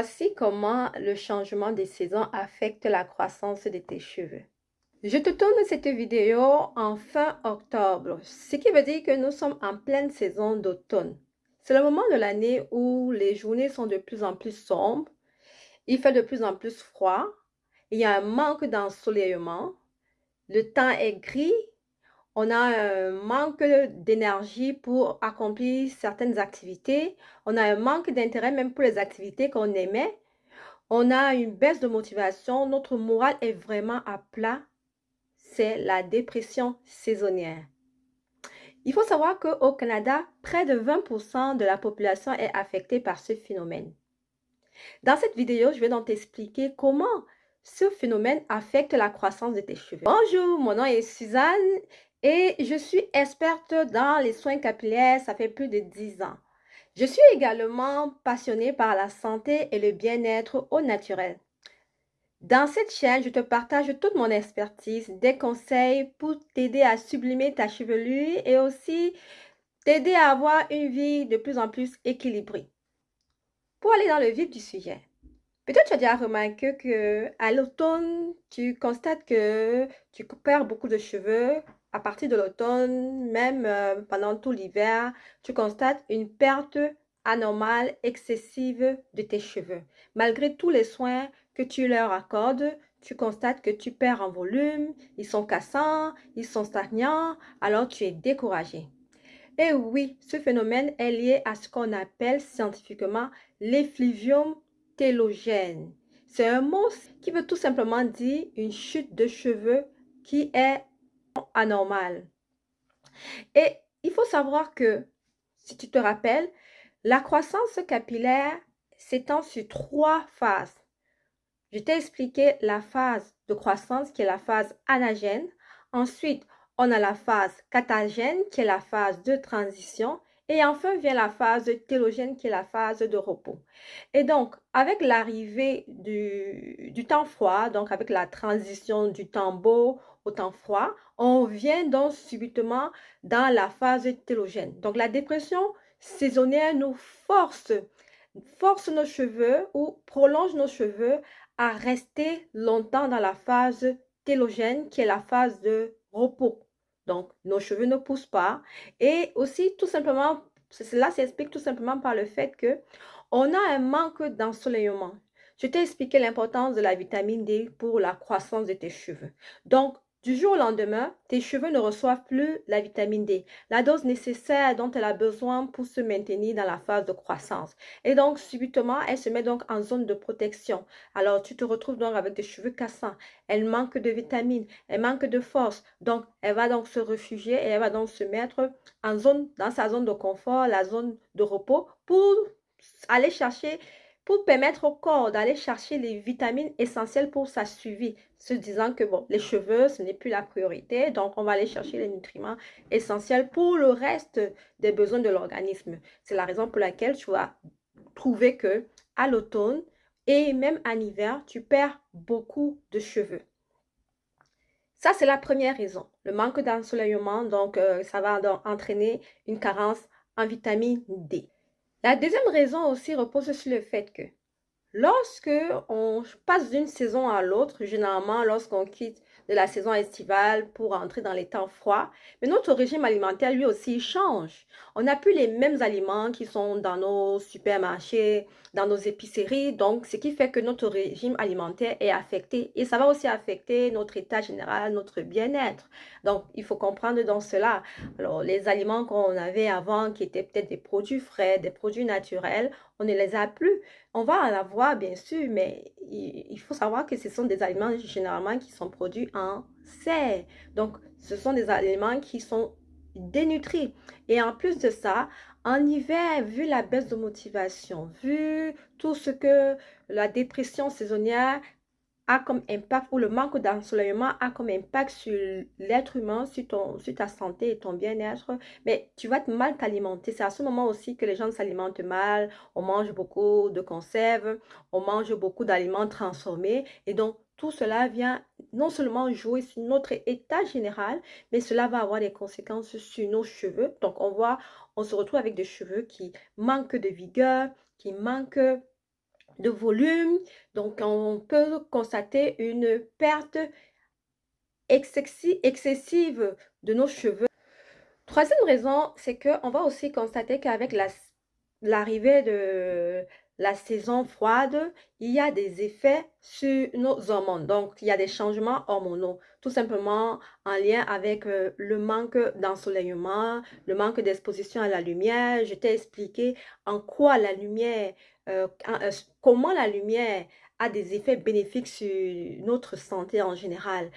Voici comment le changement des saisons affecte la croissance de tes cheveux. Je te tourne cette vidéo en fin octobre, ce qui veut dire que nous sommes en pleine saison d'automne. C'est le moment de l'année où les journées sont de plus en plus sombres, il fait de plus en plus froid, il y a un manque d'ensoleillement, le temps est gris, on a un manque d'énergie pour accomplir certaines activités, on a un manque d'intérêt même pour les activités qu'on aimait, on a une baisse de motivation, notre morale est vraiment à plat, c'est la dépression saisonnière. Il faut savoir qu'au Canada, près de 20% de la population est affectée par ce phénomène. Dans cette vidéo, je vais donc t'expliquer comment ce phénomène affecte la croissance de tes cheveux. Bonjour, mon nom est Suzanne et je suis experte dans les soins capillaires, ça fait plus de 10 ans. Je suis également passionnée par la santé et le bien-être au naturel. Dans cette chaîne, je te partage toute mon expertise, des conseils pour t'aider à sublimer ta chevelure et aussi t'aider à avoir une vie de plus en plus équilibrée. Pour aller dans le vif du sujet, peut-être tu as déjà remarqué qu'à l'automne, tu constates que tu perds beaucoup de cheveux. À partir de l'automne, même pendant tout l'hiver, tu constates une perte anormale, excessive de tes cheveux. Malgré tous les soins que tu leur accordes, tu constates que tu perds en volume, ils sont cassants, ils sont stagnants, alors tu es découragé. Et oui, ce phénomène est lié à ce qu'on appelle scientifiquement l'effluvium télogène. C'est un mot qui veut tout simplement dire une chute de cheveux qui est anormale. Et il faut savoir que, si tu te rappelles, la croissance capillaire s'étend sur 3 phases. Je t'ai expliqué la phase de croissance qui est la phase anagène. Ensuite, on a la phase catagène qui est la phase de transition. Et enfin vient la phase télogène qui est la phase de repos. Et donc, avec l'arrivée du temps froid, donc avec la transition du temps beau au temps froid, on vient donc subitement dans la phase télogène. Donc, la dépression saisonnière nous force nos cheveux ou prolonge nos cheveux à rester longtemps dans la phase télogène qui est la phase de repos. Donc, nos cheveux ne poussent pas. Et aussi, tout simplement, cela s'explique tout simplement par le fait que on a un manque d'ensoleillement. Je t'ai expliqué l'importance de la vitamine D pour la croissance de tes cheveux. Donc, du jour au lendemain, tes cheveux ne reçoivent plus la vitamine D, la dose nécessaire dont elle a besoin pour se maintenir dans la phase de croissance. Et donc, subitement, elle se met donc en zone de protection. Alors, tu te retrouves donc avec des cheveux cassants. Elle manque de vitamines, elle manque de force. Donc, elle va donc se réfugier et elle va donc se mettre dans sa zone de confort, la zone de repos, pour aller chercher, pour permettre au corps d'aller chercher les vitamines essentielles pour sa survie, se disant que bon, les cheveux, ce n'est plus la priorité, donc on va aller chercher les nutriments essentiels pour le reste des besoins de l'organisme. C'est la raison pour laquelle tu vas trouver que à l'automne et même en hiver, tu perds beaucoup de cheveux. Ça, c'est la première raison, le manque d'ensoleillement, donc ça va donc entraîner une carence en vitamine D. La deuxième raison aussi repose sur le fait que lorsque on passe d'une saison à l'autre, généralement lorsqu'on quitte de la saison estivale pour entrer dans les temps froids, mais notre régime alimentaire lui aussi change. On n'a plus les mêmes aliments qui sont dans nos supermarchés, dans nos épiceries, donc ce qui fait que notre régime alimentaire est affecté et ça va aussi affecter notre état général, notre bien-être. Donc il faut comprendre dans cela. Alors les aliments qu'on avait avant qui étaient peut-être des produits frais, des produits naturels, on ne les a plus. On va en avoir bien sûr, mais il faut savoir que ce sont des aliments généralement qui sont produits en serre. Donc ce sont des aliments qui sont dénutris. Et en plus de ça, en hiver, vu la baisse de motivation, vu tout ce que la dépression saisonnière a comme impact, ou le manque d'ensoleillement a comme impact sur l'être humain, sur ta santé et ton bien-être, mais tu vas mal t'alimenter. C'est à ce moment aussi que les gens s'alimentent mal, on mange beaucoup de conserves, on mange beaucoup d'aliments transformés, et donc tout cela vient non seulement jouer sur notre état général, mais cela va avoir des conséquences sur nos cheveux. Donc on se retrouve avec des cheveux qui manquent de vigueur, qui manquent de volume. Donc, on peut constater une perte excessive de nos cheveux. Troisième raison, c'est qu'on va aussi constater qu'avec l'arrivée de la saison froide, il y a des effets sur nos hormones. Donc, il y a des changements hormonaux, tout simplement en lien avec le manque d'ensoleillement, le manque d'exposition à la lumière. Je t'ai expliqué en quoi la lumière, comment la lumière a des effets bénéfiques sur notre santé en général.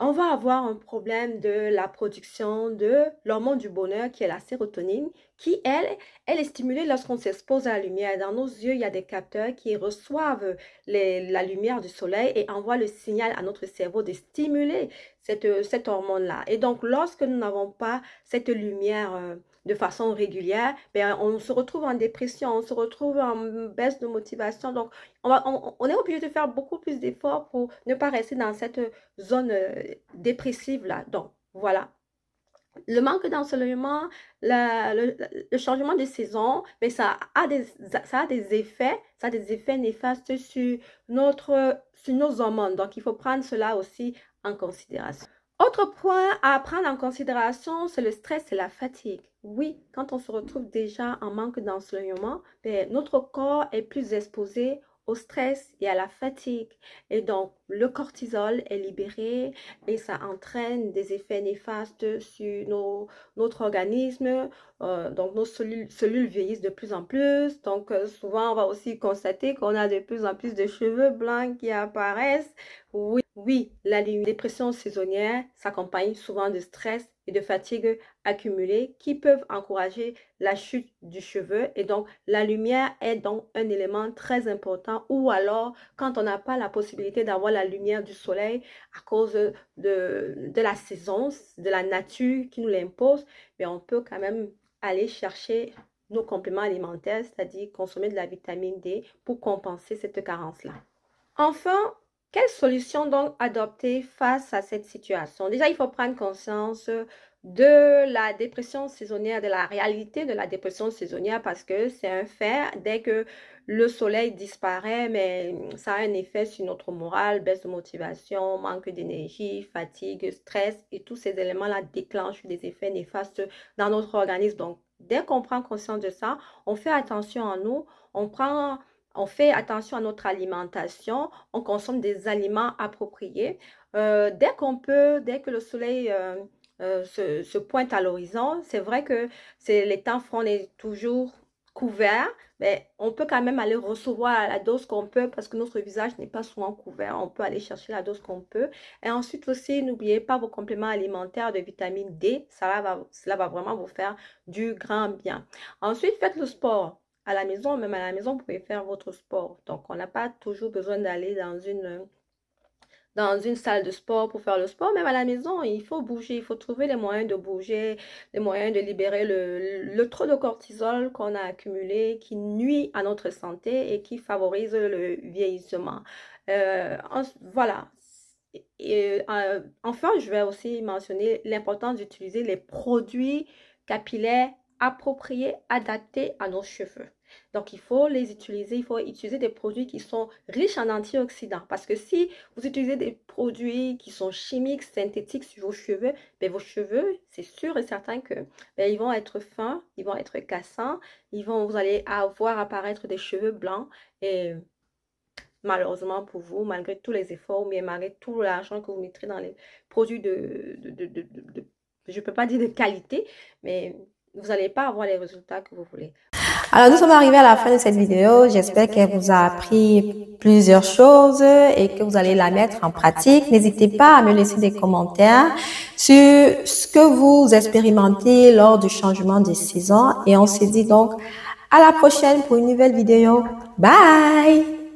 On va avoir un problème de la production de l'hormone du bonheur qui est la sérotonine, qui, elle est stimulée lorsqu'on s'expose à la lumière. Dans nos yeux, il y a des capteurs qui reçoivent la lumière du soleil et envoient le signal à notre cerveau de stimuler cette hormone-là. Et donc, lorsque nous n'avons pas cette lumière de façon régulière, ben, on se retrouve en dépression, on se retrouve en baisse de motivation. Donc, on est obligé de faire beaucoup plus d'efforts pour ne pas rester dans cette zone dépressive là. Donc, voilà. Le manque d'ensoleillement, le changement de saison, mais ça a des effets néfastes sur nos hormones. Donc, il faut prendre cela aussi en considération. Autre point à prendre en considération, c'est le stress et la fatigue. Oui, quand on se retrouve déjà en manque d'ensoleillement, ben, notre corps est plus exposé au stress et à la fatigue. Et donc, le cortisol est libéré et ça entraîne des effets néfastes sur notre organisme. Donc, nos cellules vieillissent de plus en plus. Donc, souvent, on va aussi constater qu'on a de plus en plus de cheveux blancs qui apparaissent. Oui, la dépression saisonnière s'accompagne souvent de stress et de fatigue accumulée qui peuvent encourager la chute du cheveu. Et donc, la lumière est donc un élément très important. Ou alors, quand on n'a pas la possibilité d'avoir la lumière du soleil à cause de la saison, de la nature qui nous l'impose, mais on peut quand même aller chercher nos compléments alimentaires, c'est-à-dire consommer de la vitamine D pour compenser cette carence-là. Enfin, quelle solution donc adopter face à cette situation? Déjà, il faut prendre conscience de la dépression saisonnière, de la réalité de la dépression saisonnière parce que c'est un fait. Dès que le soleil disparaît, mais ça a un effet sur notre morale, baisse de motivation, manque d'énergie, fatigue, stress et tous ces éléments-là déclenchent des effets néfastes dans notre organisme. Donc, dès qu'on prend conscience de ça, on fait attention à nous, on fait attention à notre alimentation, on consomme des aliments appropriés. Dès que le soleil se pointe à l'horizon, c'est vrai que les temps francs, on est toujours couvert, mais on peut quand même aller recevoir la dose qu'on peut parce que notre visage n'est pas souvent couvert. On peut aller chercher la dose qu'on peut. Et ensuite aussi, n'oubliez pas vos compléments alimentaires de vitamine D. Cela va vraiment vous faire du grand bien. Ensuite, faites le sport. À la maison, même à la maison, vous pouvez faire votre sport. Donc, on n'a pas toujours besoin d'aller dans une salle de sport pour faire le sport. Même à la maison, il faut bouger, il faut trouver les moyens de bouger, les moyens de libérer le trop de cortisol qu'on a accumulé, qui nuit à notre santé et qui favorise le vieillissement. Voilà. Enfin, je vais aussi mentionner l'importance d'utiliser les produits capillaires appropriés, adaptés à nos cheveux. Donc, il faut utiliser des produits qui sont riches en antioxydants. Parce que si vous utilisez des produits qui sont chimiques, synthétiques sur vos cheveux, ben, vos cheveux, c'est sûr et certain que ben, ils vont être fins, ils vont être cassants, vous allez avoir apparaître des cheveux blancs et malheureusement pour vous, malgré tous les efforts, mais malgré tout l'argent que vous mettrez dans les produits je ne peux pas dire de qualité, mais vous n'allez pas avoir les résultats que vous voulez. Alors, nous sommes arrivés à la fin de cette vidéo. J'espère qu'elle vous a appris plusieurs choses et que vous allez la mettre en pratique. N'hésitez pas à me laisser des commentaires sur ce que vous expérimentez lors du changement de saison. Et on se dit donc à la prochaine pour une nouvelle vidéo. Bye!